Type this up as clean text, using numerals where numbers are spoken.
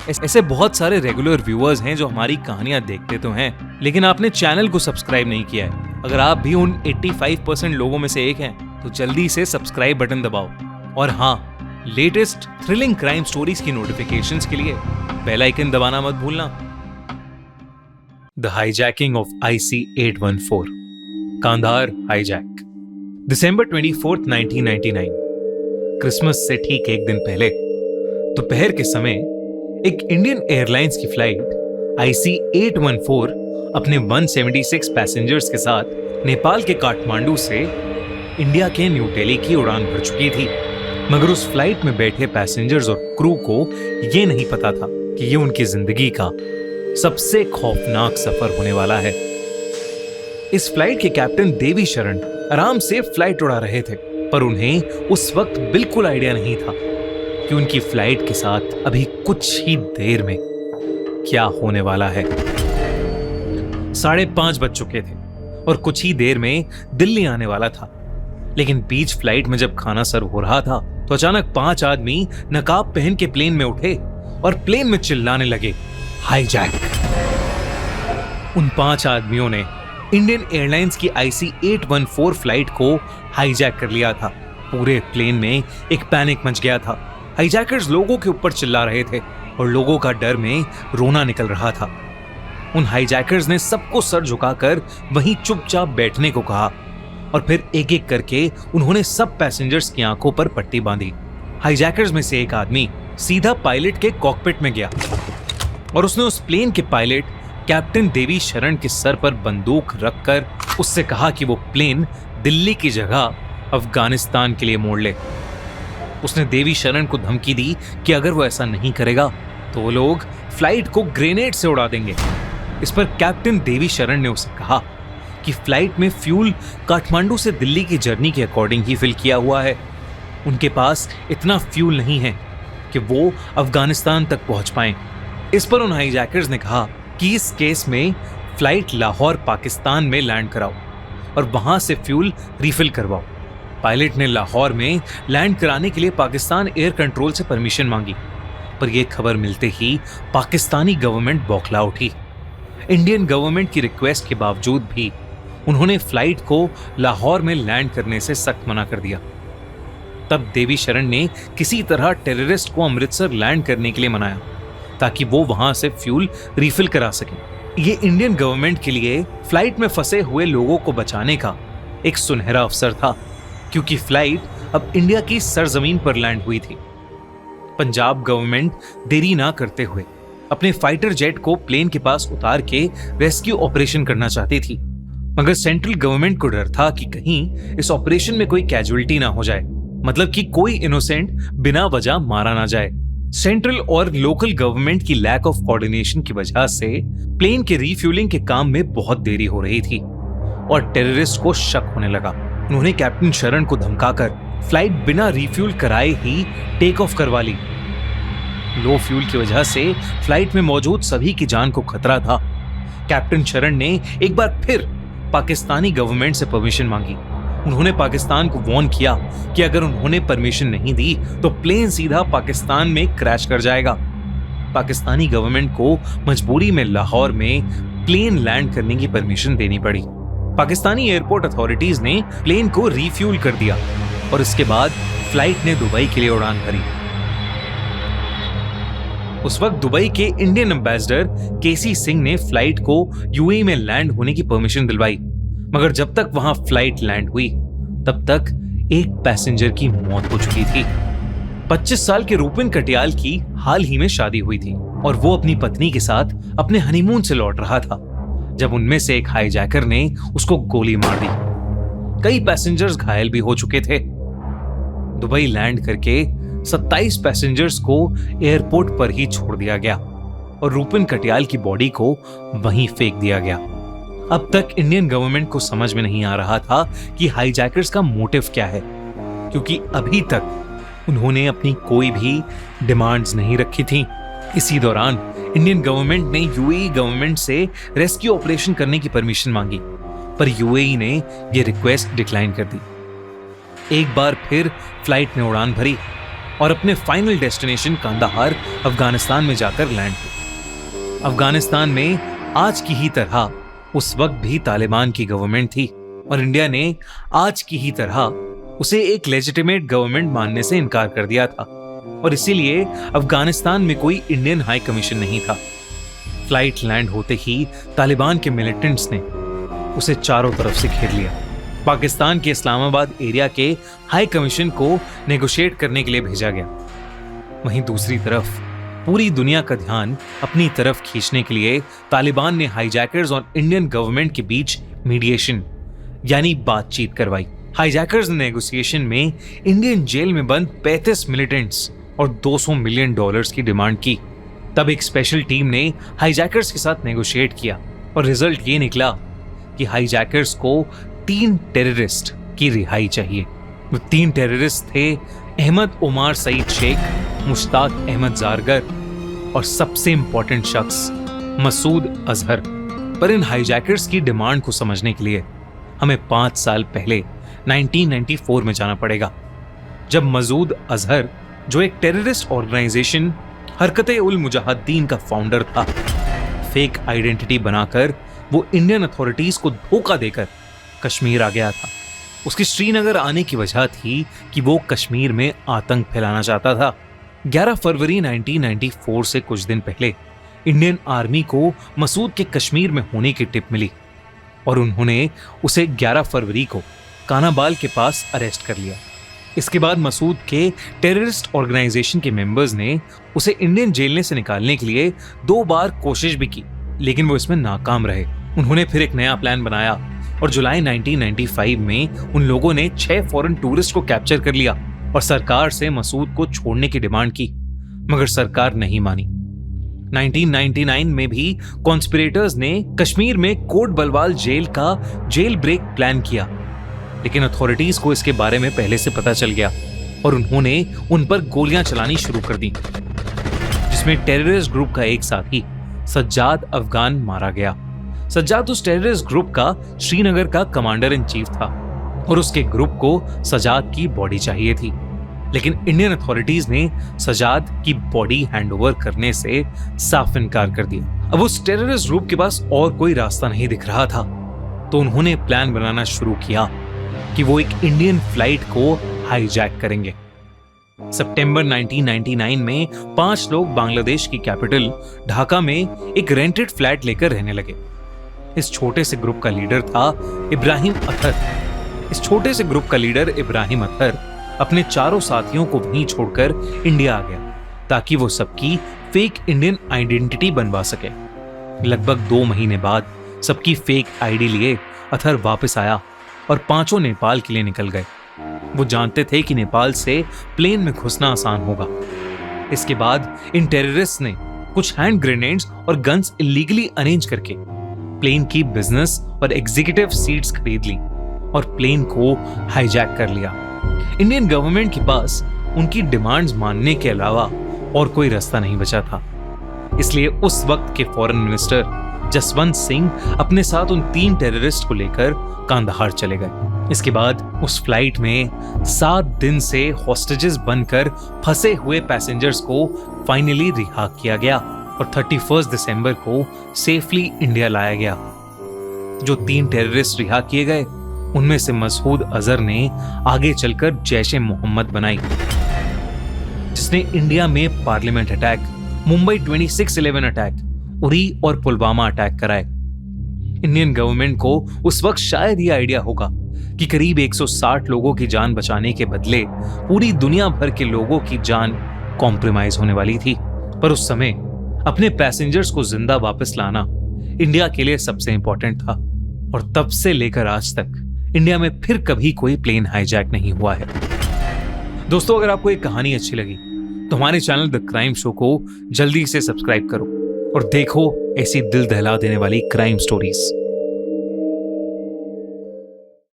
ऐसे बहुत सारे रेगुलर व्यूअर्स हैं जो हमारी कहानियां देखते तो हैं, लेकिन आपने चैनल को सब्सक्राइब नहीं किया है। अगर आप भी उन 85% लोगों में से एक हैं, तो जल्दी से सब्सक्राइब बटन दबाओ। और हाँ, लेटेस्ट थ्रिलिंग क्राइम स्टोरीज की नोटिफिकेशंस के लिए बेल आइकन दबाना मत भूलना। The hijacking of IC-814, Kandahar hijack. December 24, 1999, Christmas से ठीक एक दिन पहले दोपहर के समय एक इंडियन एयरलाइंस की फ्लाइट IC-814 अपने 176 पैसेंजर्स के साथ नेपाल के काठमांडू से इंडिया के न्यू दिल्ली की उड़ान भर चुकी थी। मगर उस फ्लाइट में बैठे पैसेंजर्स और क्रू को ये नहीं पता था कि ये उनकी जिंदगी का सबसे खौफनाक सफर होने वाला है। इस फ्लाइट के कैप्टन देवी शरण आराम से फ्लाइट उड़ा रहे थे, पर उन्हें उस वक्त बिल्कुल आइडिया नहीं था कि उनकी फ्लाइट के साथ अभी कुछ ही देर में क्या होने वाला है। 5:30 बज चुके थे और कुछ ही देर में दिल्ली आने वाला था। लेकिन बीच फ्लाइट में जब खाना सर्व हो रहा था तो अचानक 5 आदमी नकाब पहन के प्लेन में उठे और प्लेन में चिल्लाने लगे, हाईजैक। उन 5 आदमियों ने इंडियन एयरलाइंस की IC-814 फ्लाइट को हाईजैक कर लिया था। पूरे प्लेन में एक पैनिक मच गया था। हाईजैकर्स लोगों के ऊपर चिल्ला रहे थे और लोगों का डर में रोना निकल रहा था। उन हाईजैकर्स ने सबको सर झुकाकर वहीं चुपचाप बैठने को कहा और फिर एक एक करके उन्होंने सब पैसेंजर्स की आंखों पर पट्टी बांधी। हाईजैकर्स में से एक आदमी सीधा पायलट के कॉकपिट में गया और उसने उस प्लेन के पायलट कैप्टन देवी शरण के सर पर बंदूक रखकर उससे कहा कि वो प्लेन दिल्ली की जगह अफगानिस्तान के लिए मोड़ ले। उसने देवी शरण को धमकी दी कि अगर वो ऐसा नहीं करेगा तो वो लोग फ्लाइट को ग्रेनेड से उड़ा देंगे। इस पर कैप्टन देवी शरण ने उसे कहा कि फ्लाइट में फ्यूल काठमांडू से दिल्ली की जर्नी के अकॉर्डिंग ही फिल किया हुआ है। उनके पास इतना फ्यूल नहीं है कि वो अफगानिस्तान तक पहुंच पाएं। इस पर उन हाईजैकर्स ने कहा कि इस केस में फ्लाइट लाहौर पाकिस्तान में लैंड कराओ और वहां से फ्यूल रिफिल करवाओ। पायलट ने लाहौर में लैंड कराने के लिए पाकिस्तान एयर कंट्रोल से परमिशन मांगी, पर यह खबर मिलते ही पाकिस्तानी गवर्नमेंट बौखला उठी। इंडियन गवर्नमेंट की रिक्वेस्ट के बावजूद भी उन्होंने फ्लाइट को लाहौर में लैंड करने से सख्त मना कर दिया। तब देवी शरण ने किसी तरह टेररिस्ट को अमृतसर लैंड करने के लिए मनाया ताकि वो वहां से फ्यूल रिफिल करा सके। ये इंडियन गवर्नमेंट के लिए फ्लाइट में फंसे हुए लोगों को बचाने का एक सुनहरा अवसर था, क्योंकि फ्लाइट अब इंडिया की सरजमीन पर लैंड हुई थी। पंजाब गवर्नमेंट देरी ना करते हुए अपने फाइटर जेट को प्लेन के पास उतार के रेस्क्यू ऑपरेशन करना चाहती थी, मगर सेंट्रल गवर्नमेंट को डर था कि कहीं इस ऑपरेशन में कोई कैजुअलिटी ना हो जाए, मतलब कि कोई इनोसेंट बिना वजह मारा ना जाए। सेंट्रल और लोकल गवर्नमेंट की लैक ऑफ कोऑर्डिनेशन की वजह से प्लेन के रिफ्यूलिंग के काम में बहुत देरी हो रही थी और टेररिस्ट को शक होने लगा। उन्होंने कैप्टन शरण को धमकाकर फ्लाइट बिना रिफ्यूल कराए ही टेक ऑफ करवा ली। लो फ्यूल की वजह से फ्लाइट में मौजूद सभी की जान को खतरा था। कैप्टन शरण ने एक बार फिर पाकिस्तानी गवर्नमेंट से परमिशन मांगी। उन्होंने पाकिस्तान को वार्न किया कि अगर उन्होंने परमिशन नहीं दी तो प्लेन सीधा पाकिस्तान में क्रैश कर जाएगा। पाकिस्तानी गवर्नमेंट को मजबूरी में लाहौर में प्लेन लैंड करने की परमिशन देनी पड़ी। पाकिस्तानी एयरपोर्ट अथॉरिटीज ने प्लेन को रिफ्यूल कर दिया और इसके बाद फ्लाइट ने दुबई के लिए उड़ान भरी। उस वक्त दुबई के इंडियन एम्बेसडर केसी सिंह ने फ्लाइट को यूएई में लैंड होने की परमिशन दिलवाई, मगर जब तक वहां फ्लाइट लैंड हुई तब तक एक पैसेंजर की मौत हो चुकी थी। 25 साल के रूपिन कटियाल की हाल ही में शादी हुई थी और वो अपनी पत्नी के साथ अपने हनीमून से लौट रहा था जब उनमें से एक हाईजैकर ने उसको गोली मार दी। कई पैसेंजर्स घायल भी हो चुके थे। दुबई लैंड करके 27 पैसेंजर्स को एयरपोर्ट पर ही छोड़ दिया गया और रूपिन कटियाल की बॉडी को वहीं फेंक दिया गया। अब तक इंडियन गवर्नमेंट को समझ में नहीं आ रहा था कि हाईजैकर्स का मोटिव क्या है, क्योंकि अभी तक उन्होंने अपनी कोई भी डिमांड्स नहीं रखी थी। इसी दौरान इंडियन गवर्नमेंट ने यूएई गवर्नमेंट से रेस्क्यू ऑपरेशन करने की परमिशन मांगी, पर यूएई ने यह रिक्वेस्ट डिक्लाइन कर दी। एक बार फिर फ्लाइट ने उड़ान भरी और अपने फाइनल डेस्टिनेशन कांदाहार अफगानिस्तान में जाकर लैंड हुए। अफगानिस्तान में आज की ही तरह उस वक्त भी तालिबान की गवर्नमेंट थी और इंडिया ने आज की ही तरह उसे एक लेजिटिमेट गवर्नमेंट मानने से इनकार कर दिया था और इसीलिए अफगानिस्तान में कोई इंडियन हाई कमीशन नहीं था। फ्लाइट लैंड होते ही तालिबान के मिलिटेंट्स ने उसे चारों तरफ से घेर लिया। पाकिस्तान के इस्लामाबाद एरिया के हाई कमीशन को नेगोशिएट करने के लिए भेजा गया। वहीं दूसरी तरफ पूरी दुनिया का ध्यान अपनी तरफ खींचने के लिए तालिबान ने हाईजैकर्स और इंडियन गवर्नमेंट के बीच मीडिएशन यानी बातचीत करवाई। हाईजैकर्स ने नेगोशिएशन में इंडियन जेल में बंद 35 मिलिटेंट्स और $200 मिलियन की डिमांड की। तब एक स्पेशल टीम ने हाईजैकर्स के साथ नेगोशिएट किया और रिजल्ट ये निकला कि हाईजैकर्स को 3 टेररिस्ट की रिहाई चाहिए। वो 3 टेररिस्ट थे अहमद उमार सईद शेख, मुश्ताक अहमद जारगर और सबसे इंपॉर्टेंट शख्स मसूद अजहर। पर इन हाईजैकर्स की डिमांड को समझने के लिए हमें 5 साल पहले 1994 में जाना पड़ेगा, जब मसूद अजहर, जो एक टेररिस्ट ऑर्गेनाइजेशन हरकत-ए-उल-मुजाहिदीन का फाउंडर था, फेक आइडेंटिटी बनाकर वो इंडियन अथॉरिटीज को धोखा देकर कश्मीर आ गया था। उसकी श्रीनगर आने की वजह थी कि वो कश्मीर में आतंक फैलाना चाहता था। 11 फरवरी 1994 से कुछ दिन पहले इंडियन आर्मी को मसूद के कश्मीर में होने की टिप मिली और उन्होंने उसे 11 फरवरी को कानाबाल के पास अरेस्ट कर लिया। इसके बाद मसूद के टेररिस्ट ऑर्गेनाइजेशन के मेंबर्स ने उसे इंडियन जेल से निकालने के लिए 2 बार कोशिश भी की, लेकिन वो इसमें नाकाम रहे। उन्होंने फिर एक नया प्लान बनाया और जुलाई 1995 में उन लोगों ने 6 फॉरेन टूरिस्ट को कैप्चर कर लिया और सरकार से मसूद को छोड़ने की डिमांड की, मगर सरकार नहीं मानी। 1999 में भी कॉन्स्पिरेटर्स ने कश्मीर में कोट बलवाल जेल का जेल ब्रेक प्लान किया, लेकिन अथॉरिटीज को इसके बारे में पहले से पता चल गया और उन्होंने उन पर गोलियां चलानी शुरू कर दी, जिसमें टेररिस्ट ग्रुप का एक साथी सज्जाद अफगान मारा गया। सज्जाद उस टेररिस्ट ग्रुप का श्रीनगर का कमांडर इन चीफ था और उसके ग्रुप को सज्जाद की बॉडी चाहिए थी, लेकिन इंडियन अथॉरिटीज ने सज्जाद की बॉडी हैंडओवर करने से साफ इनकार कर दिया। अब उस टेररिस्ट ग्रुप के पास और कोई रास्ता नहीं दिख रहा था, तो उन्होंने प्लान बनाना शुरू किया कि वो एक इंडियन फ्लाइट को हाईजैक करेंगे। सितंबर 1999 में 5 लोग बांग्लादेश की कैपिटल ढाका में एक रेंटेड फ्लैट लेकर रहने लगे। इस छोटे से ग्रुप का लीडर था इब्राहिम अतहर। अपने चारों साथियों को वहीं छोड़कर इंडिया आ गया ताकि वो सबकी फेक इंडियन आइडेंटिटी बनवा सके। लगभग 2 महीने बाद सबकी फेक आईडी लिए अतहर वापस आया और 5 नेपाल के लिए निकल गए। वो जानते थे कि नेपाल से प्लेन में घुसना आसान होगा। इसके बाद इन टेररिस्ट ने कुछ हैंड ग्रेनेड्स और गन्स इलीगली अरेंज करके प्लेन की बिजनेस और एग्जीक्यूटिव सीट्स खरीद ली और प्लेन को हाईजैक कर लिया। इंडियन गवर्नमेंट के पास उनकी डिमांड्स मानने के अलावा और कोई रास्ता नहीं बचा था, इसलिए उस वक्त के फॉरेन मिनिस्टर जसवंत सिंह अपने साथ उन 3 टेररिस्ट को लेकर कांदाहार चले गए। इसके बाद उस फ्लाइट में 7 दिन से हॉस्टेजेस बनकर फंसे हुए पैसेंजर्स को फाइनली रिहा किया गया और 31 दिसंबर को सेफली इंडिया लाया गया। जो 3 टेररिस्ट रिहा किए गए उनमें से मसूद अजहर ने आगे चलकर जैश-ए-मोहम्मद बनाई, जिसने इंडिया में parliament attack, Mumbai 26/11 attack, Uri और पुलवामा अटैक कराए। इंडियन गवर्नमेंट को उस वक्त शायद ये आइडिया होगा कि करीब 160 लोगों की जान बचाने के बदले पूरी दुनिया भर के लोगों की जान कॉम्प्रोमाइज होने वाली थी, पर उस समय अपने पैसेंजर्स को जिंदा वापस लाना इंडिया के लिए सबसे इंपॉर्टेंट था और तब से लेकर आज तक इंडिया में फिर कभी कोई प्लेन हाईजैक नहीं हुआ है। दोस्तों, अगर आपको एक कहानी अच्छी लगी तो हमारे चैनल द क्राइम शो को जल्दी से सब्सक्राइब करो और देखो ऐसी दिल दहला देने वाली क्राइम स्टोरीज।